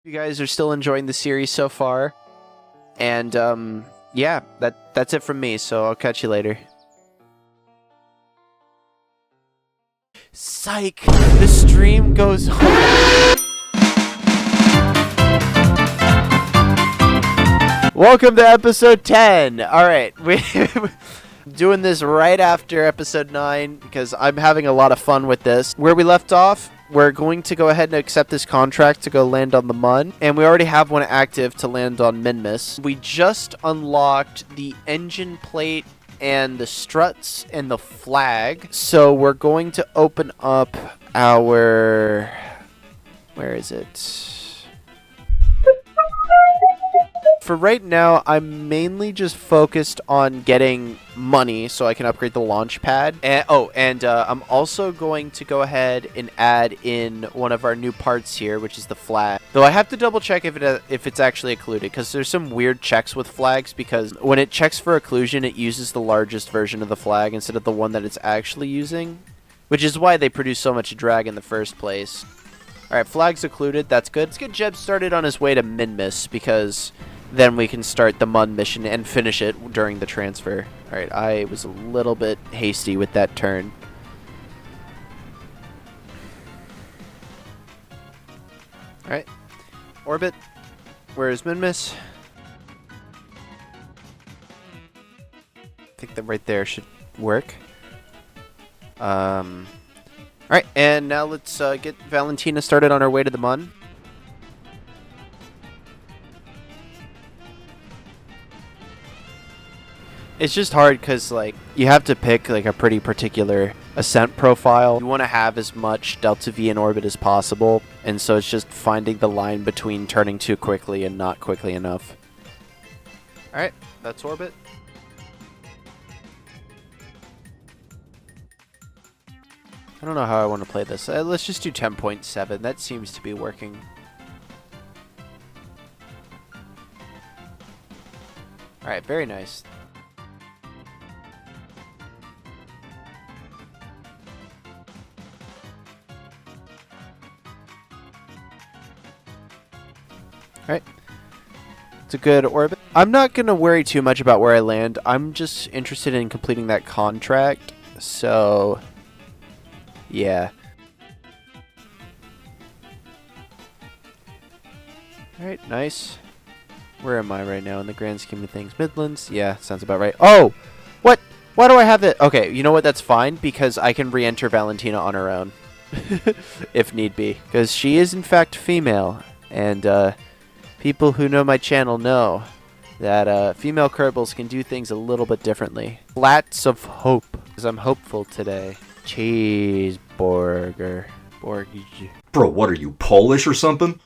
You guys are still enjoying the series so far. And yeah, that's it from me, so I'll catch you later. Psych! The stream goes on. Welcome to episode 10. Alright, we're doing this right after episode 9 because I'm having a lot of fun with this. Where we left off, we're going to go ahead and accept this contract to go land on the Mun, and we already have one active to land on Minmus. We just unlocked the engine plate and the struts and the flag, so we're going to open up our... where is it? For right now, I'm mainly just focused on getting money so I can upgrade the launch pad. And I'm also going to go ahead and add in one of our new parts here, which is the flag. Though I have to double check if it's actually occluded, because there's some weird checks with flags, because when it checks for occlusion, it uses the largest version of the flag instead of the one that it's actually using, which is why they produce so much drag in the first place. Alright, flag's occluded. That's good. Let's get Jeb started on his way to Minmus, because then we can start the Mun mission and finish it during the transfer. Alright, I was a little bit hasty with that turn. Alright. Orbit. Where is Minmus? I think that right there should work. Alright, and now let's get Valentina started on her way to the Mun. It's just hard because, like, you have to pick, like, a pretty particular ascent profile. You want to have as much delta V in orbit as possible, and so it's just finding the line between turning too quickly and not quickly enough. Alright, that's orbit. I don't know how I want to play this. Let's just do 10.7. That seems to be working. Alright, very nice. Alright. It's a good orbit. I'm not going to worry too much about where I land. I'm just interested in completing that contract. So, yeah. Alright, nice. Where am I right now in the grand scheme of things? Midlands? Yeah, sounds about right. Oh! What? Why do I have it? Okay, you know what? That's fine, because I can re-enter Valentina on her own. If need be. Because she is, in fact, female. And, people who know my channel know that female Kerbals can do things a little bit differently. Flats of hope, because I'm hopeful today. Cheeseburger. Bro, what are you, Polish or something?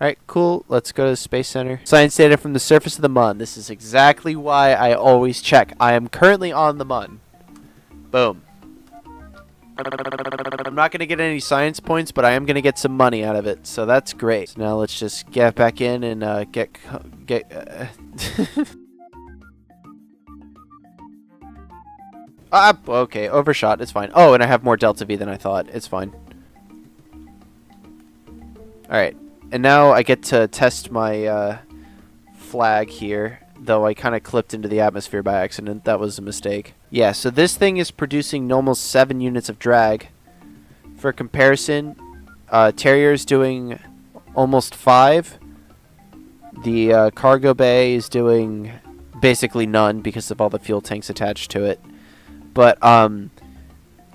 Alright, cool. Let's go to the Space Center. Science data from the surface of the Mun. This is exactly why I always check. I am currently on the Mun. Boom. I'm not going to get any science points, but I am going to get some money out of it, so that's great. So now let's just get back in and get okay, overshot. It's fine. Oh, and I have more delta V than I thought. It's fine. Alright, and now I get to test my flag here, though I kind of clipped into the atmosphere by accident. That was a mistake. Yeah, so this thing is producing almost 7 units of drag. For comparison, Terrier's doing almost 5. The cargo bay is doing basically none because of all the fuel tanks attached to it. But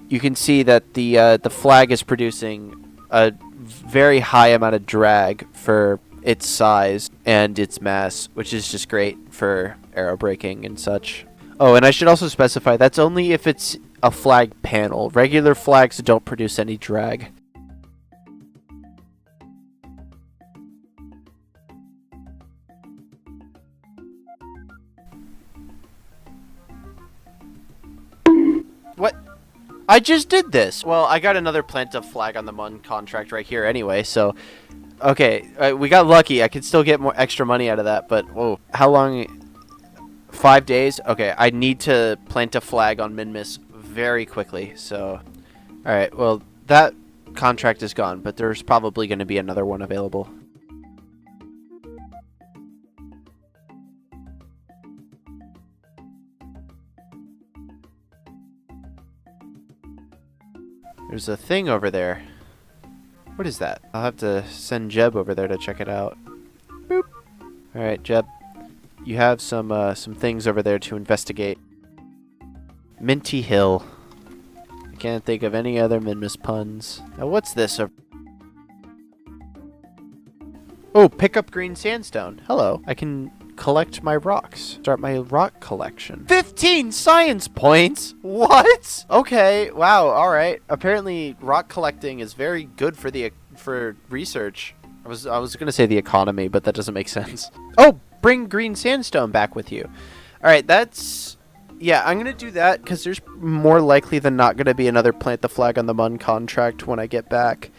you can see that the flag is producing a very high amount of drag for its size and its mass, which is just great for aerobraking and such. Oh, and I should also specify, that's only if it's a flag panel. Regular flags don't produce any drag. What? I just did this! Well, I got another plant of flag on the Mun contract right here anyway, so... Okay, we got lucky. I could still get more extra money out of that, but... Whoa. How long... 5 days? Okay, I need to plant a flag on Minmus very quickly, so Alright, well, that contract is gone, but there's probably going to be another one available. There's a thing over there. What is that? I'll have to send Jeb over there to check it out. Boop. Alright, Jeb. You have some things over there to investigate. Minty Hill. I can't think of any other Minmus puns. Now what's this? Oh, pick up green sandstone. Hello. I can collect my rocks. Start my rock collection. 15 science points? What? Okay, wow, alright. Apparently rock collecting is very good for research. I was gonna say the economy, but that doesn't make sense. Oh, bring green sandstone back with you. Alright, that's... Yeah, I'm going to do that because there's more likely than not going to be another Plant the Flag on the Mun contract when I get back.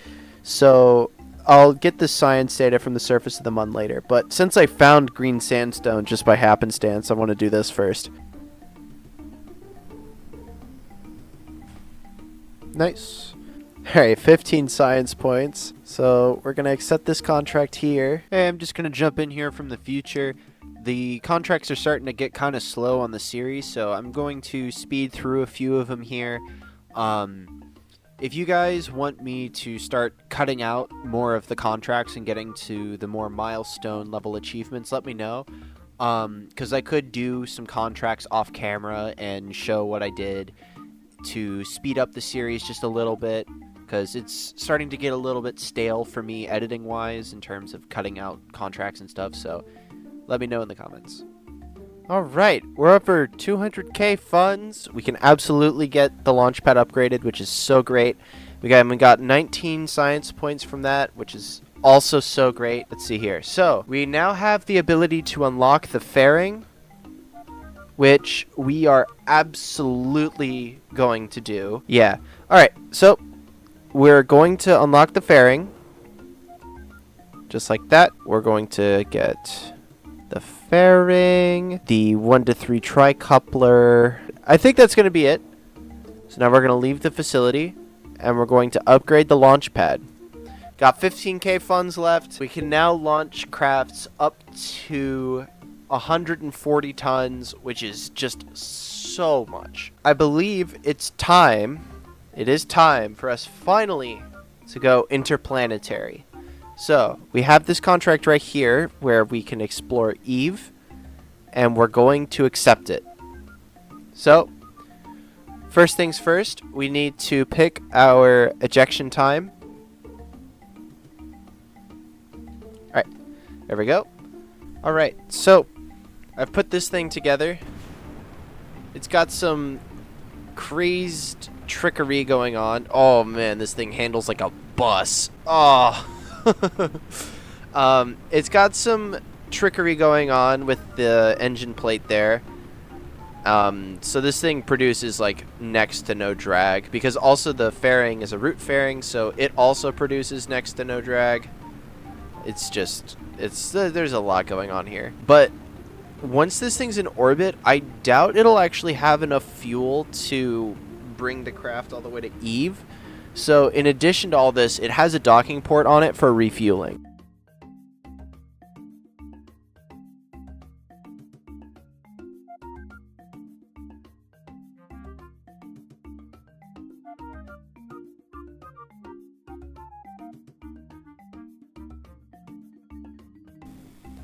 So I'll get the science data from the surface of the Mun later. But since I found green sandstone just by happenstance, I want to do this first. Nice. Alright, 15 science points. So we're going to accept this contract here. Hey, I'm just going to jump in here from the future. The contracts are starting to get kind of slow on the series, so I'm going to speed through a few of them here. If you guys want me to start cutting out more of the contracts and getting to the more milestone level achievements, let me know. Because I could do some contracts off camera and show what I did to speed up the series just a little bit. Because it's starting to get a little bit stale for me editing-wise in terms of cutting out contracts and stuff, so... Let me know in the comments. Alright, we're up for 200k funds. We can absolutely get the launch pad upgraded, which is so great. We got 19 science points from that, which is also so great. Let's see here. So, we now have the ability to unlock the fairing, which we are absolutely going to do. Yeah. Alright, so we're going to unlock the fairing. Just like that. We're going to get... the fairing, the 1 to 3 tricoupler. I think that's going to be it. So now we're going to leave the facility and we're going to upgrade the launch pad. Got 15k funds left. We can now launch crafts up to 140 tons, which is just so much. I believe it's time. It is time for us finally to go interplanetary. So, we have this contract right here where we can explore Eve, and we're going to accept it. So, first things first, we need to pick our ejection time. Alright, there we go. Alright, so, I've put this thing together. It's got some crazed trickery going on. Oh man, this thing handles like a bus. Oh. It's got some trickery going on with the engine plate there. So this thing produces like next to no drag, because also the fairing is a root fairing, so it also produces next to no drag. It's just, there's a lot going on here. But once this thing's in orbit, I doubt it'll actually have enough fuel to bring the craft all the way to Eve. So in addition to all this, it has a docking port on it for refueling.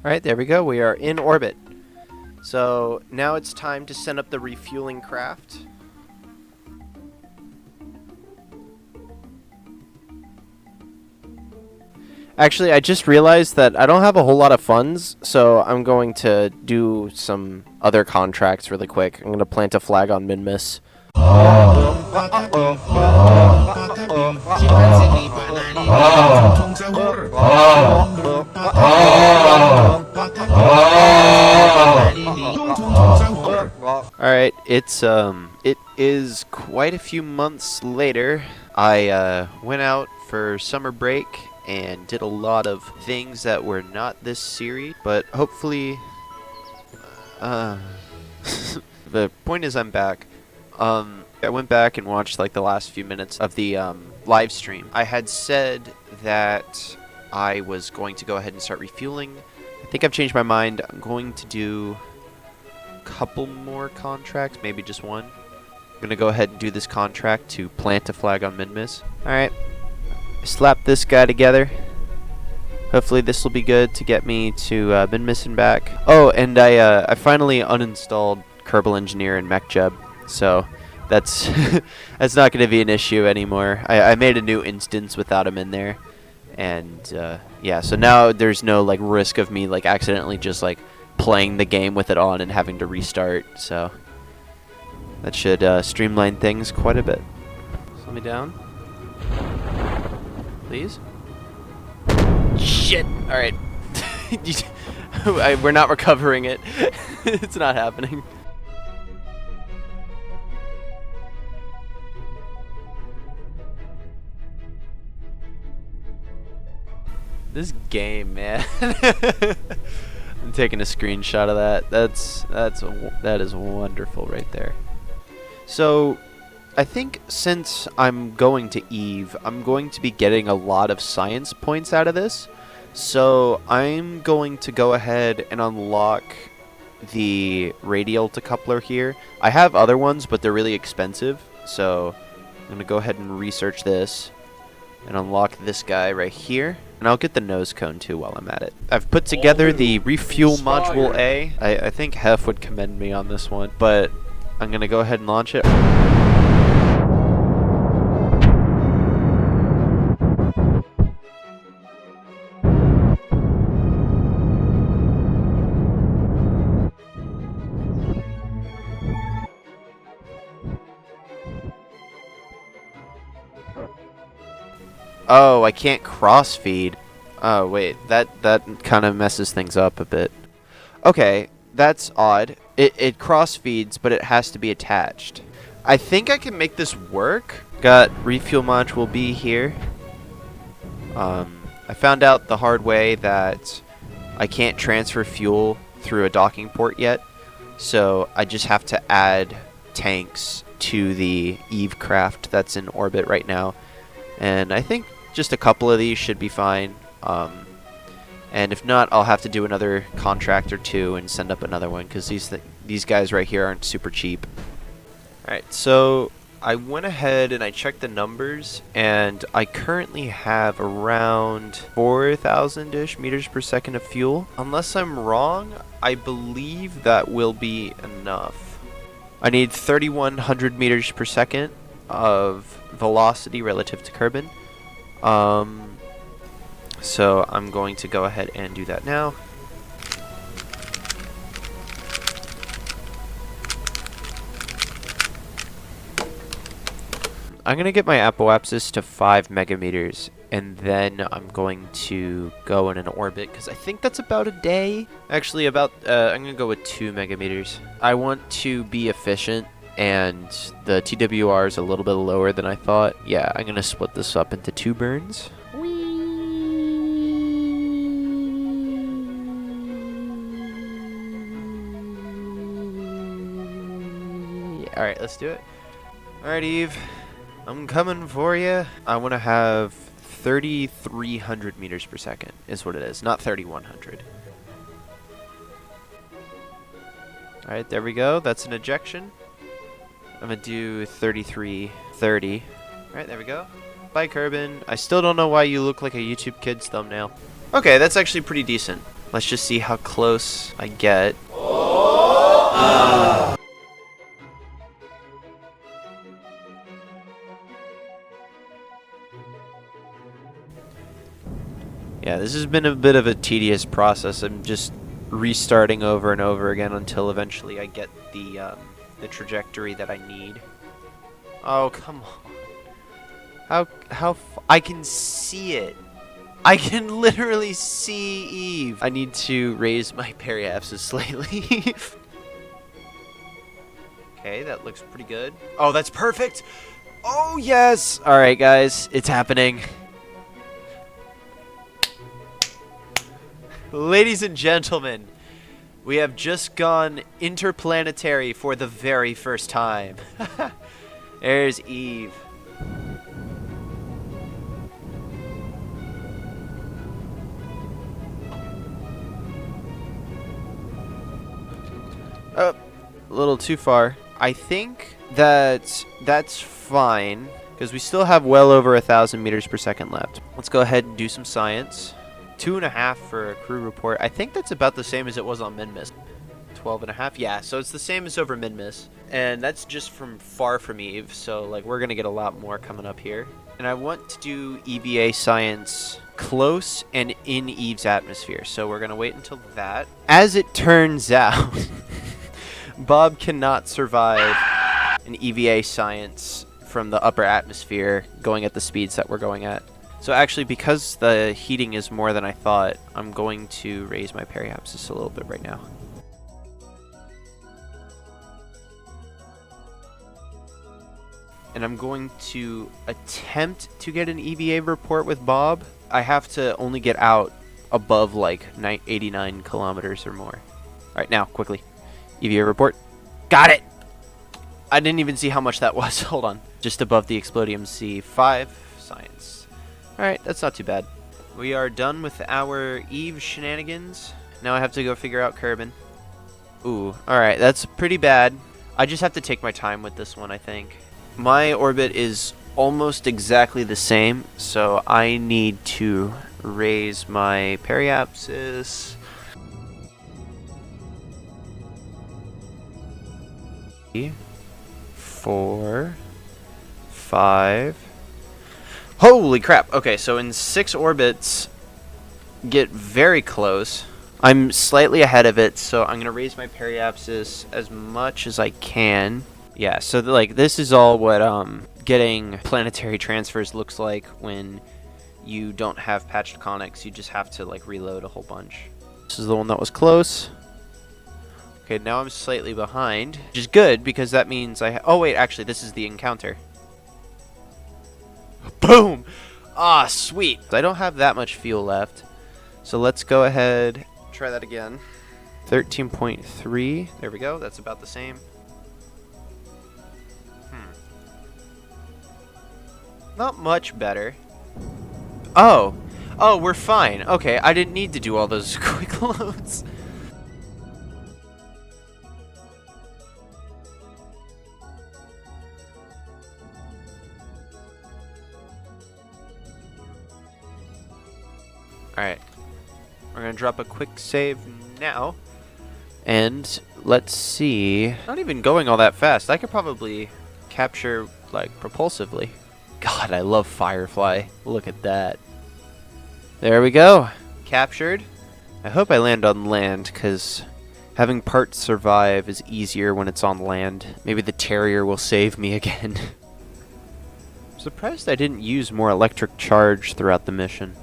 Alright, there we go. We are in orbit. So now it's time to send up the refueling craft. Actually, I just realized that I don't have a whole lot of funds, so I'm going to do some other contracts really quick. I'm going to plant a flag on Minmus. Alright, it is quite a few months later. I went out for summer break and did a lot of things that were not this series, but hopefully the point is I'm back. I went back and watched like the last few minutes of the live stream. I had said that I was going to go ahead and start refueling. I think I've changed my mind. I'm going to do a couple more contracts, maybe just one. I'm going to go ahead and do this contract to plant a flag on Minmus. Alright, slap this guy together. Hopefully this will be good to get me to Minmus and back. Oh, and I finally uninstalled Kerbal Engineer and MechJub, so that's that's not going to be an issue anymore. I made a new instance without him in there, and yeah, so now there's no like risk of me like accidentally just like playing the game with it on and having to restart. So that should streamline things quite a bit. Slow me down, please. Shit! Alright. We're not recovering it. It's not happening. This game, man. I'm taking a screenshot of that. That is wonderful right there. So I think since I'm going to Eve, I'm going to be getting a lot of science points out of this. So I'm going to go ahead and unlock the radial decoupler here. I have other ones, but they're really expensive. So I'm going to go ahead and research this and unlock this guy right here. And I'll get the nose cone too while I'm at it. I've put together the refuel module A. I think Hef would commend me on this one, but I'm going to go ahead and launch it. Oh, I can't cross-feed. Oh, wait. That kind of messes things up a bit. Okay, that's odd. It cross-feeds, but it has to be attached. I think I can make this work. Got refuel module B here. I found out the hard way that I can't transfer fuel through a docking port yet. So I just have to add tanks to the Eve craft that's in orbit right now. And I think just a couple of these should be fine. And if not, I'll have to do another contract or two and send up another one, because these guys right here aren't super cheap. Alright, so I went ahead and I checked the numbers, and I currently have around 4,000-ish meters per second of fuel. Unless I'm wrong, I believe that will be enough. I need 3,100 meters per second of velocity relative to Kerbin. So I'm going to go ahead and do that now. I'm going to get my apoapsis to 5 megameters, and then I'm going to go in an orbit, because I think that's about a day. Actually, I'm going to go with 2 megameters. I want to be efficient, and the TWR is a little bit lower than I thought. Yeah, I'm going to split this up into 2 burns. Alright, let's do it. Alright, Eve. I'm coming for you. I want to have 3,300 meters per second is what it is, not 3,100. Alright, there we go. That's an ejection. I'm going to do 3330. Alright, there we go. Bye, Kerbin. I still don't know why you look like a YouTube Kids thumbnail. Okay, that's actually pretty decent. Let's just see how close I get. Yeah, this has been a bit of a tedious process. I'm just restarting over and over again until eventually I get the trajectory that I need. Oh, come on. I can see it. I can literally see Eve. I need to raise my periapsis slightly. Okay, that looks pretty good. Oh, that's perfect. Oh, yes. All right, guys, it's happening. Ladies and gentlemen, We have just gone interplanetary for the very first time. There's Eve. Oh, a little too far. I think that that's fine, because we still have well over 1,000 meters per second left. Let's go ahead and do some science. 2.5 for a crew report. I think that's about the same as it was on Minmus. 12.5. Yeah, so it's the same as over Minmus, and that's just from far from Eve. So like we're gonna get a lot more coming up here. And I want to do EVA science close and in Eve's atmosphere. So we're gonna wait until that. As it turns out, Bob cannot survive an EVA science from the upper atmosphere going at the speeds that we're going at. So actually, because the heating is more than I thought, I'm going to raise my periapsis a little bit right now. And I'm going to attempt to get an EVA report with Bob. I have to only get out above like 89 kilometers or more. All right, now, quickly. EVA report. Got it! I didn't even see how much that was. Hold on. Just above the Explodium C5. Science. Alright, that's not too bad. We are done with our Eve shenanigans. Now I have to go figure out Kerbin. Ooh, alright, that's pretty bad. I just have to take my time with this one, I think. My orbit is almost exactly the same, so I need to raise my periapsis. 4, 5. Holy crap! Okay, so in 6 orbits, get very close. I'm slightly ahead of it, so I'm gonna raise my periapsis as much as I can. Yeah, so like this is all what getting planetary transfers looks like when you don't have patched conics. You just have to like reload a whole bunch. This is the one that was close. Okay, now I'm slightly behind, which is good because that means oh wait, actually this is the encounter. Boom! Ah, sweet. I don't have that much fuel left, so let's go ahead, try that again. 13.3. There we go. That's about the same. Not much better. Oh, we're fine. Okay, I didn't need to do all those quick loads. Alright, we're gonna drop a quick save now, and let's see. Not even going all that fast. I could probably capture, like, propulsively. God, I love Firefly. Look at that. There we go. Captured. I hope I land on land, because having parts survive is easier when it's on land. Maybe the Terrier will save me again. I'm surprised I didn't use more electric charge throughout the mission.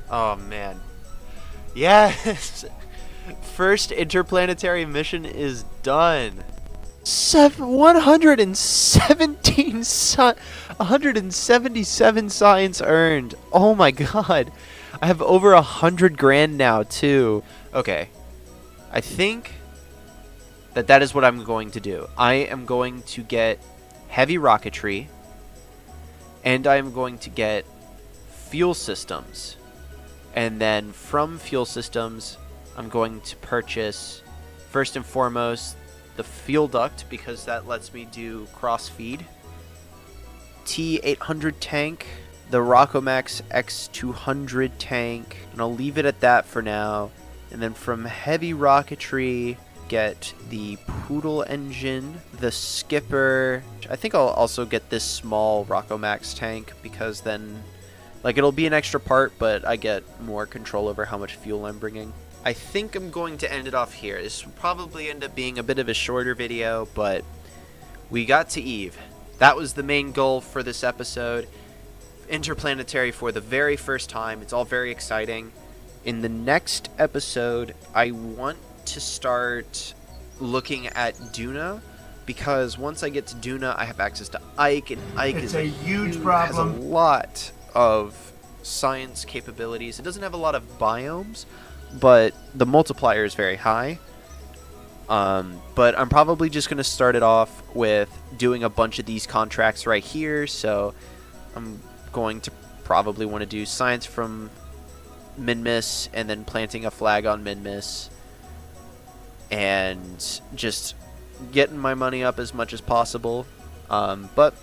Oh man. Yes! First interplanetary mission is done. 177 science earned. Oh my god. I have over 100 grand now too. Okay. I think that is what I'm going to do. I am going to get heavy rocketry, and I am going to get fuel systems. And then from fuel systems, I'm going to purchase, first and foremost, the fuel duct, because that lets me do cross-feed. T800 tank, the Rockomax X200 tank, and I'll leave it at that for now. And then from heavy rocketry, get the Poodle engine, the skipper. I think I'll also get this small Rockomax tank, because then, like, it'll be an extra part, but I get more control over how much fuel I'm bringing. I think I'm going to end it off here. This will probably end up being a bit of a shorter video, but we got to Eve. That was the main goal for this episode. Interplanetary for the very first time. It's all very exciting. In the next episode, I want to start looking at Duna, because once I get to Duna, I have access to Ike, and Ike It's is a huge problem. Has a lot of science capabilities. It doesn't have a lot of biomes, but the multiplier is very high. But I'm probably just going to start it off with doing a bunch of these contracts right here. So I'm going to probably want to do science from Minmus and then planting a flag on Minmus and just getting my money up as much as possible. But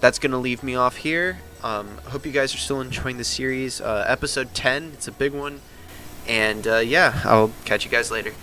that's going to leave me off here. I hope you guys are still enjoying the series. Episode 10, it's a big one. And yeah, I'll catch you guys later.